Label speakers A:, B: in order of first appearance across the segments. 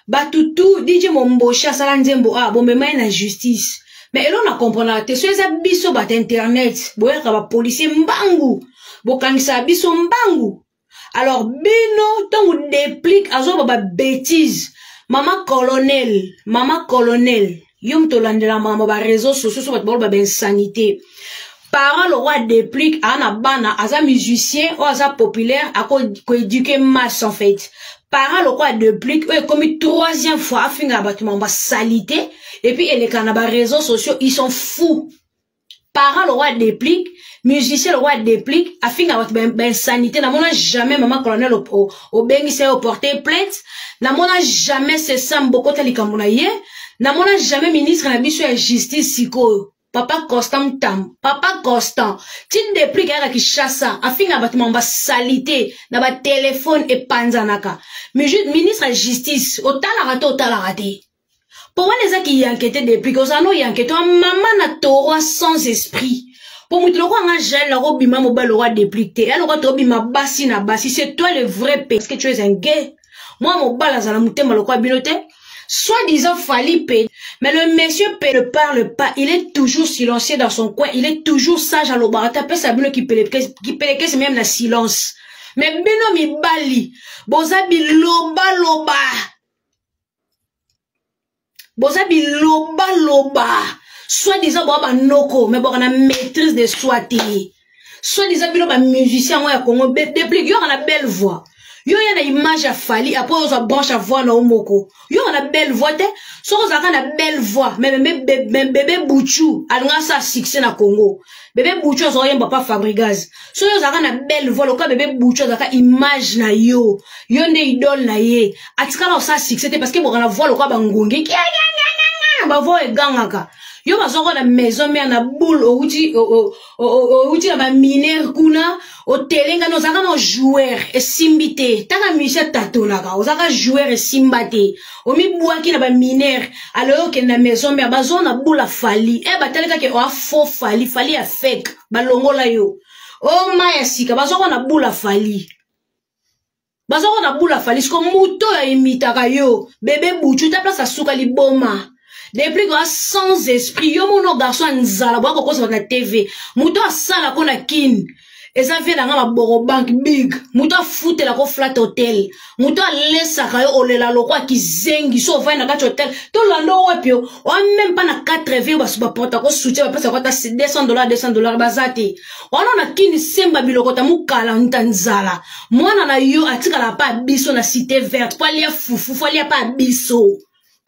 A: Batutu, DJ Mombocha, Salanzembo, ah, bon, mais la justice. Mais elle on a compris, te sois abisso bat internet, boya kaba policier mbangu, bokangisa abisso mbangu. Alors, bino, tant ou déplique, azo baba bêtise. Maman colonel, yom to landela maman ba réseaux sociaux sur votre baba insanité. Parents le roi déplique, ana bana, aza musicien, ou aza populaire, à quoi éduquer masse en fait. Parents le roi déplique, comme une troisième fois, à finir abattement, ba salité, et puis les canabas réseaux sociaux, ils sont fous. Parents le roi déplique, musicien le roi déplique, à finir abattement, sanité, n'a mona jamais maman colonel au bengissé au porté plainte, n'a mona jamais c'est ça, beaucoup tali kamunaye, n'a mona jamais ministre n'a bisu à justice siko. Papa Constant Tam, Papa Constant, tu dépliques à qui chasse, afin à bâtiment va salité, n'a pas téléphone et panzanaka. Mais ministre de justice, au talarate. Pour moi, les gens qui y enquêtent dépliques, aux anneaux y enquêtent, maman n'a toro sans esprit. Pour moi, le roi n'a gel, la robe bima mobile, le roi dépliqué, elle aura trop bima bassi na bassi, c'est toi le vrai père, parce que tu es un gay. Moi, mon bal à la mouté, le roi biloté. Soit-disant Falipe, mais le monsieur ne parle pas, il est toujours silencieux dans son coin, il est toujours sage à l'obarata, peut s'abonner qui péléquer, c'est même la silence. Mais bino mi bali, bozabi loba. Bozabi loba. Soit-disant boba noko, mais bon, on a maîtrise de soi-ti. Soit-disant bino ba musicien, moi, à Congo, depuis qu'il y a une belle voix. Yo y a une image à Fali, après on a branche à voix na omoko. Yo on a belle voix te, so on a une belle voix, mais bébé Bouchou, alonga sa succès na Congo. Bébé Bouchou on a papa Fabrigaz. So yo on a une belle voix, le cas bébé Bouchou on a image na yo. Yo ne idole na ye. Atika na sa succès parce que bon on a voix le cas bangongi. Ba voix e gangaka. Yo bazoko na maison mais na boule au outil na ba mineur kuna au telenga no zaka no joueur et simbité taka musicien tatonaka ozaka joueur et simbate o mi bwaki na ba mineur alors que na maison mais bazo na boule Fali e bateleka ke o faux Fali a fake balongola yo o maya sika bazoko na boule Fali bazoko na boule Fali sko muto ya imitaka yo bébé Bouchou ta place asuka liboma. Depuis qu'on a sans esprit, yo mon garçon nzala, bois qu'on sur la TV, mouto a sala qu'on a kin, et ça vient dans la borobank big, mouto a foutre la flat hotel, mouto a laissé à ole la loi qui zengi, so va dans hôtel, tout l'ando wepio, on même pas na 4 bas sur porte à soutien, parce qu'on a $200, bazate, on a kin semba bilokota mukala ntanzala, moi na yo atika la pas biso na cité verte, pas lia foufou, pas pas biso.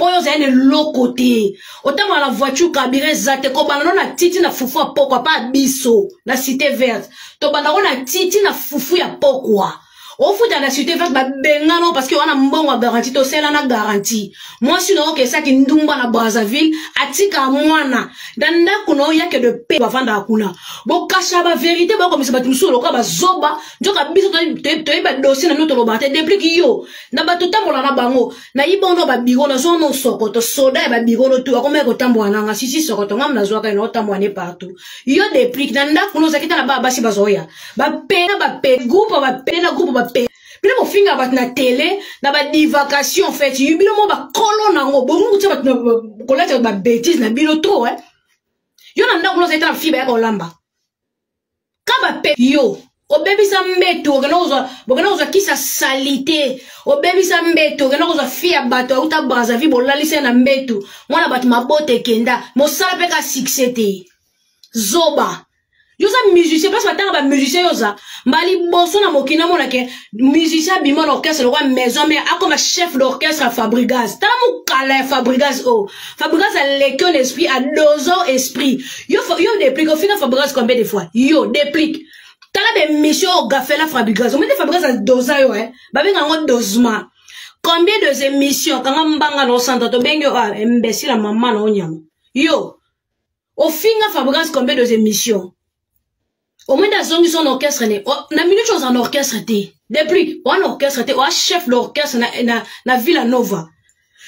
A: Poyo zene lokote. Autant la voiture kabire zate ko banano na titi na fufu a pokwa pa biso na cité verte. To banano na titi na fufu ya pokwa. Au fout dans la cité verte ba bengano parce que on a mbongo garantie to sela na garantie. Moi sinon que ça qui ndumba na Brazzaville atika mwana. Danda kuno ya que de paix bavanda akuna. Bo kasha ba vérité ba comme ça ba tuso loka ba zoba njoka biso to ba dossier na noto lobate depuis yo. Na ba totambola na bango. Na ibondo ba biro na zo no sokoto soda ba biro no tu akoma ko tambola na sisi sokoto ngam na zo ka no tamboane partout. Yo depuis danda kuno zakita na ba basi bazoya. Ba pena ba pe groupe ba pena groupe ba puis mon finger bat na télé na ba divagation en fait yubilo mo ba kolon nango bongo tsa bat na kolata ba bêtise na bilo trop yo na ndako no za eta fiba ya kolamba ka ba pe yo o baby sa mbeto gana oza kisa salité o baby sa mbeto gana oza fia bato uta Brazzaville bolalise na mbeto mwana bat mabote kenda mo sala pe ka succès te zoba. Yo sa musicien parce que batanga ba musicien yo za mbali boso na mokina mona ke musicien bima l'orchestre le roi maison mais a comme chef d'orchestre Fabrigaz tala mo kala Fabrigaz Fabrigaz a l'école esprit a 2 ans esprit yo déplique au final Fabrigaz combien de fois yo déplique tala be mission au gafela Fabrigaz on met Fabrigaz à 2 ans yo ba benga ngo dosement combien de émissions quand mbanga no santo to bengo imbécile maman no nyama yo au final Fabrigaz combien de émissions. Au moins dans son orchestre na minute chose en orchestre depuis on orchestre on chef d'orchestre na Villanova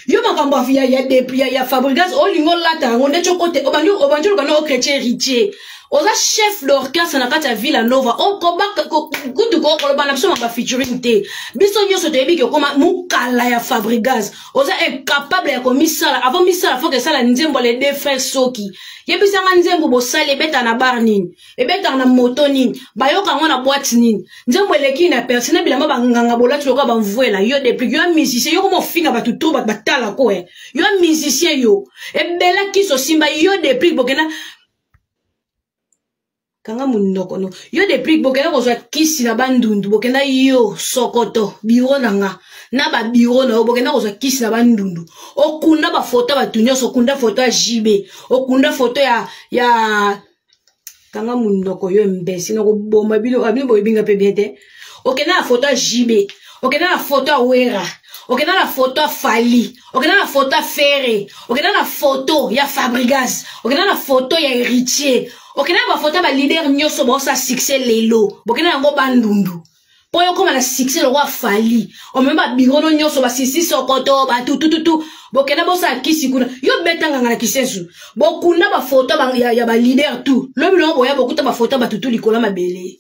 A: yo makambo ya depuis ya Fabrigaz o lingo lata on de chokote obanjo kana o chrétien héritier oza chef d'orchestre na kati ya Villanova okobaka kutu ko koloba na biso ma featuring te biso nyoso toyebi ke koma mukala ya Fabregas oza incapable ya komisala avant misala faut que sala nzembo les deux frères Soki yebisa nga nzembo bosale beta na bar nini ebeta na moto nini bayoka ngo na boîte nini nzembo eleki na personnel bilamba banganga bolati loka bamvuela yo depuis yo musicien yo komo finga batu to batala ko yo musicien yo ebela kiso simba yo depuis bokena kanga munoko no yo depuis bokena kozwa kisi na bandundu bokena yo Sokoto biro nanga na ba biro na bokena kozwa kisi na bandundu okunda ba photo ba tunyoso okunda photo ya JB okunda photo ya kanga munoko yo mbesi na ko bomba bino abino boyibinga pebete okena na photo ya JB okena na photo ya Wera okena na photo ya Fali okena na photo ya Ferre okena na photo ya Fabregas okena na photo ya Héritier okena ba photo ba leader nyoso ba sa succès lelo bokena yango bandundu po yo koma na succès le roi Fali o memba birono nyoso ba sisi Sokoto ba tutututu bokena bo sa kisi kuna yo betanga ngana kisensu bokuna ba photo ba ya ba leader tout lo bino boya bokuta ba photo ba tutu likola mabele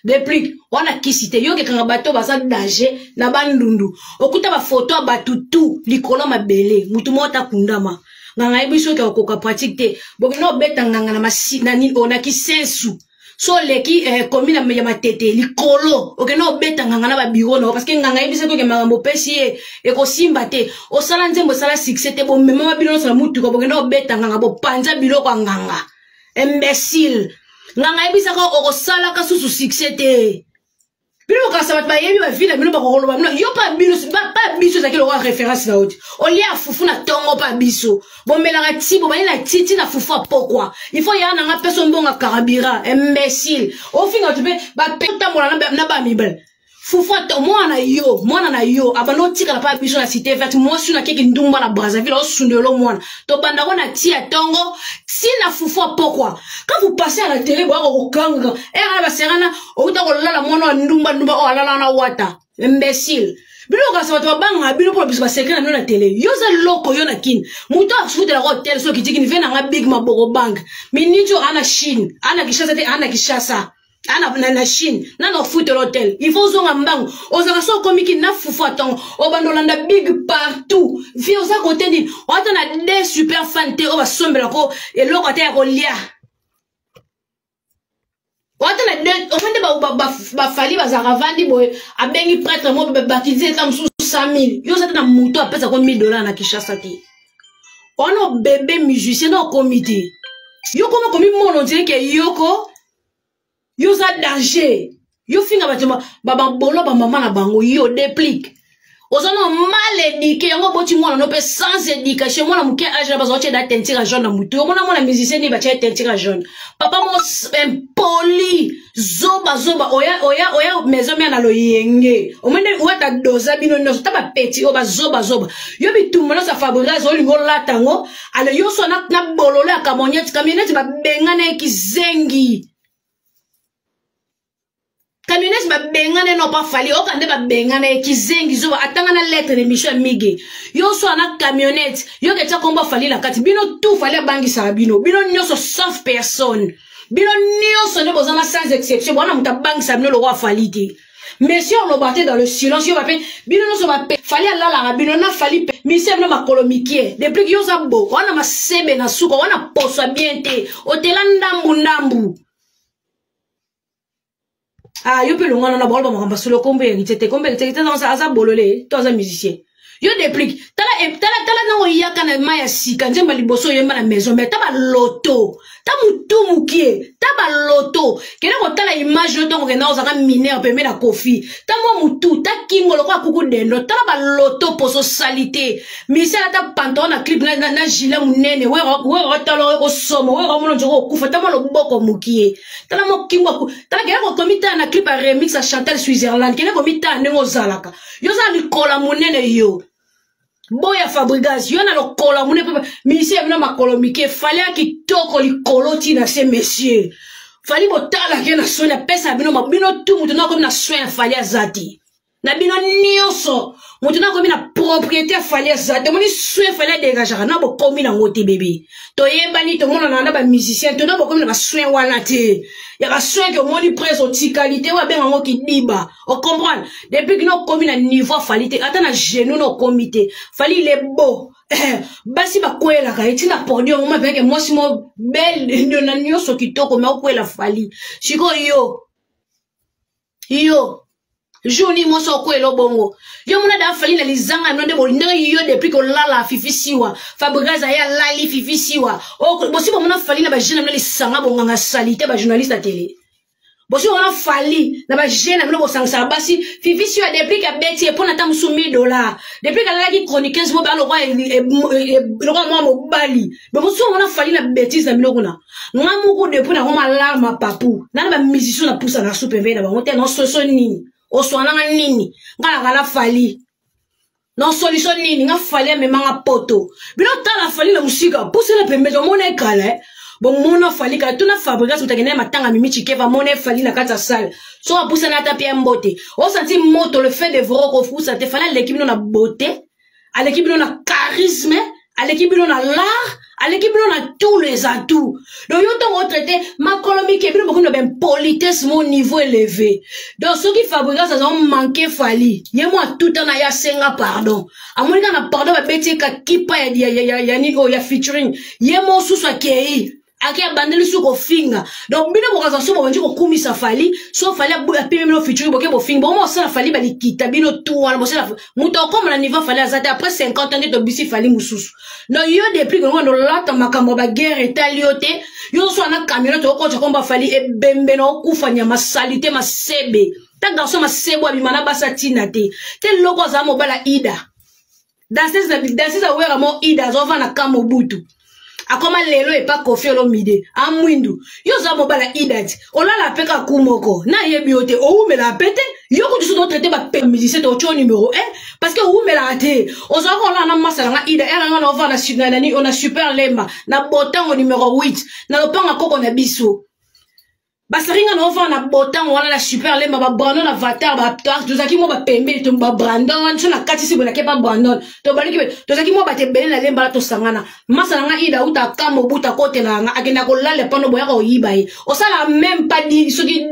A: depuis on a kisite yo ke kanga bato basa danger na bandundu okuta ba photo ba tutu likola mabele mutu mota kundama nganga ebiso ke okoka pratique te bokino betanga ngana masina ni ona kisensu so leki komina ya matete likolo okeno betanga ngana ba biro no parce que nganga ebiso ke magambo pesi e ko simba te o sala nzembo sala succès te bo mema bino sala mutu ko bokeno betanga nganga bo panza bilo kwa nganga imbécile nganga ebisa ko okosala ka susu succès te bino ka sabat ba yebi ba vile bino ba ko loba yo pa bino pa biso za kilo wa référence na oti o lia fufu na tongo pa biso bomela nga tibo ba na titi na fufu pourquoi il faut ya na nga personne bonga karabira imbécile o finga tu be ba peta mola na ba mibel fufu to mwana na yo abano tika la pa biso na cité verte moi su na keki ndumba na Brazzaville o sundelo mwana to banda ko na tia tongo si na fufu pourquoi quand vous passez à la télé boa ko kanga e ba serana o uta ko lala mwana ndumba o alala na wata imbécile bino ka sabato banga bino pour biso ba secret na télé yo za loko yo na kin muto afuta la hotel so kitiki ni vena nga big maboko bank minito ana Chine ana Kishasa te ana Kishasa ana na Chine na no foot l'hôtel il faut zonga mbango ozaka so komiki na fufu atongo obandolanda big partout vi oza côté ndi ota na des super fan te o ba sombela ko eloko te ya ko lia ota na de o mende ba Fali bazaka vandi boy abengi prêtre mo be baptiser tam sous 100 000 yo za na muto apesa ko $1000 na Kishasa te ono bébé musicien no comité yo komo komi mono dire ke yoko yo za danger yo finga batema baba bolo ba mama na bango yo déplique ozano mal éduqué yango boti mwana no pe sans éducation mwana muke age na bazoche da tentira jaune na mutu mwana musicien ni ba cha tentira jaune papa mo impoli zoba oya maison mia na lo yenge omende wata doza bino no ta ba petit o ba zoba yo bitumana sa Fabregas o lingo latango ale yo so na bololo ya kamionete ba bengana kizengi camionnette ba bengane no pa Fali o kande ba bengane kizengi zo atanga na lettre de Michel Mige yo so na camionnette yo ke tsa komba Fali la kati bino tout Fali bangi sa bino nyoso sauf personne bino nyoso ne bozana sans exception bona muta bangi sa bino lo roi Fali ti monsieur on lo battait dans le silence yo ba pe bino no so ba pe Fali ala la bino na Fali pe monsieur no makolomikie depuis que yo za bo wana masebe na suko wana poso bien te otela ndambu ah yo pe longa na bolba mo kamba solo kombe ngitete dans sa bolole to za musicien yo déplique tala na oyaka na maya sika nzemba liboso yemba na maison mais ta ba loto ta mutu mukie ta ba loto kena ko tala image loto ko na ozaka mineur pe na kofi ta mo mutu ta kingolo kwa kuku dendo tala ba loto poso salité misala ta pantalon na clip na gilet munene we tala ko somo we ko mo njoko kufa ta mo lo boko mukie tala mo kingwa tala kena ko komita na clip a remix a Chantal Switzerland kena ko mita nengo zalaka yo za likola munene yo boya Fabregas yo na lokola mune ministère bino makolo mike Fali akitoko likolo ti na se messieurs Fali botala ke na soin na pesa bino tout mutu na ko na soin Fali azati na bino nyoso Moutuna komi na propriété fallait ça. Te moni soin fallait dégager. Na bo komi na ngote bébé. To yebani to mona na ba musicien. To na bo komi na ba soin wana te. Ya ba soin que moni presse au qualité wa ben ngo ki diba. O comprendre. Depuis que no komi na niveau fallait te. Ata na genou no comité. Fallait les beau. Basi ba kwela ka etina podium ma peke moi si mo belle de na nyoso kitoko me kwela fallait. Chiko yo. Joni moso kwelo bongo yo muna da fali na lizanga no de bolinga yo depuis ko lala fifisiwa Fabrigaza ya lali fifisiwa o bosi bo muna fali na ba jeune na lisanga bonga nga salite ba journaliste à télé bosi muna fali na ba jeune na bo sangsa basi fifisiwa depuis ka beti e pona ta musumi $100 depuis ka lala ki chroniqueuse mo ba lo roi le roi mo mobali bo bosi muna fali na bêtise na miloko na ngamu ko depuis na ngoma alarme papu na ba musicien na poussa na soupe ve na ba ngote no soso nini o soananga nini ngala kala fali non solution nini nga fali me manga poto bino tala fali na musika pousse la pembe jo mona kala bon mona fali ka tuna Fabrigaza utakene matanga mimi chikeva mona fali na kata salle so pousse na tapia mbote o senti moto le fait de voir ko pousse te fala l'équipe na beauté à l'équipe na charisme à l'équipe na l'art à l'équipe on a tous les atouts. Donc yo ton retraité ma colombie qui est beaucoup de ben politesse mon niveau élevé. Donc ceux qui fabriquent ça ont manqué fali. Yé moi tout en aya senga pardon. A moi na pardon ba beti ka kipa ya ni o ya featuring. Yé moi sous so kei. Aki abandeli sous ko finga. Donc bino ko kaza so bo nji ko kumisa fali, so fali a pe même featuring boke bo finga. Bon moi ça la fali ba likita bino tout wala mo ça la muto comme la niveau fali azate après 50 ans de bisi fali mususu. Non yo depuis que nous lata makambo ba guerre italiote, yo so na camion to ko komba fali e bembe no kufanya masalite masebe. Ta garçon masebo abimana basatina te. Te loko za mo bala ida. Dans ces awera mo ida zo va na kamobutu. Akoma lelo e pa kofi olomide amwindu yo za mobala idat olala peka kumoko na yebi ote o umela pete yo ko diso do traiter ba pe musicien to cho numéro 1 parce que umela te o za ko la na masala nga ida era nga no va na sunana ni on a super lemba na botango numéro 8 na lopanga koko na biso basaringa no va na botango wala la super lemba ba Brandon na vatar ba toar tozaki mo ba pembe to ba Brandon so na kati si bona ke ba Brandon to baliki tozaki mo ba te bele na lemba to sangana masala nga ida uta kamo buta kote na nga agenda ko lale pano boya ko yiba e o sala même pas di soki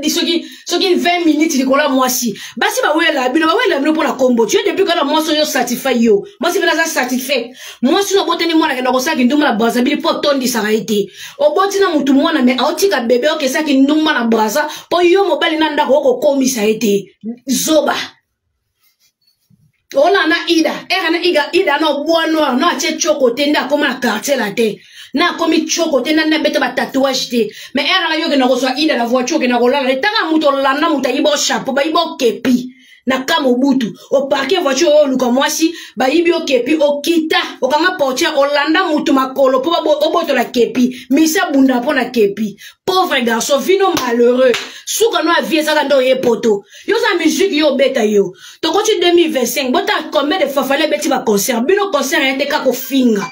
A: 20 minutes di kola mwasi basi ba wela bino pour la combo tu depuis que la moi so yo certifié yo moi si vena certifié moi si no boteni mwana ke na ko saki nduma la Brazzaville po tondi sa été o botina mutu mwana me autika bebe o ke saki nduma na Braza po yo mobali na ndako ko komisa ete zoba ona na ida era na ida no bois noir no ache choko tenda koma na quartier la te na komi choko tenda na beta ba tatouage te mais era la yo ke na ko so ida la voiture ke na ko la tanga muto landa muta yibo chapeau ba yibo kepi na kamobutu o parquet voiture o luka mwasi ba yibi o kepi o kita o kanga portier o landa mutu makolo po o boto la kepi misa bunda po na kepi pauvre garçon vino malheureux souka no avie ça ndo ye poto yo sa musique yo beta yo to ko 2025 bota combien de fois fallait beti ba concert bino concert yende ka ko finga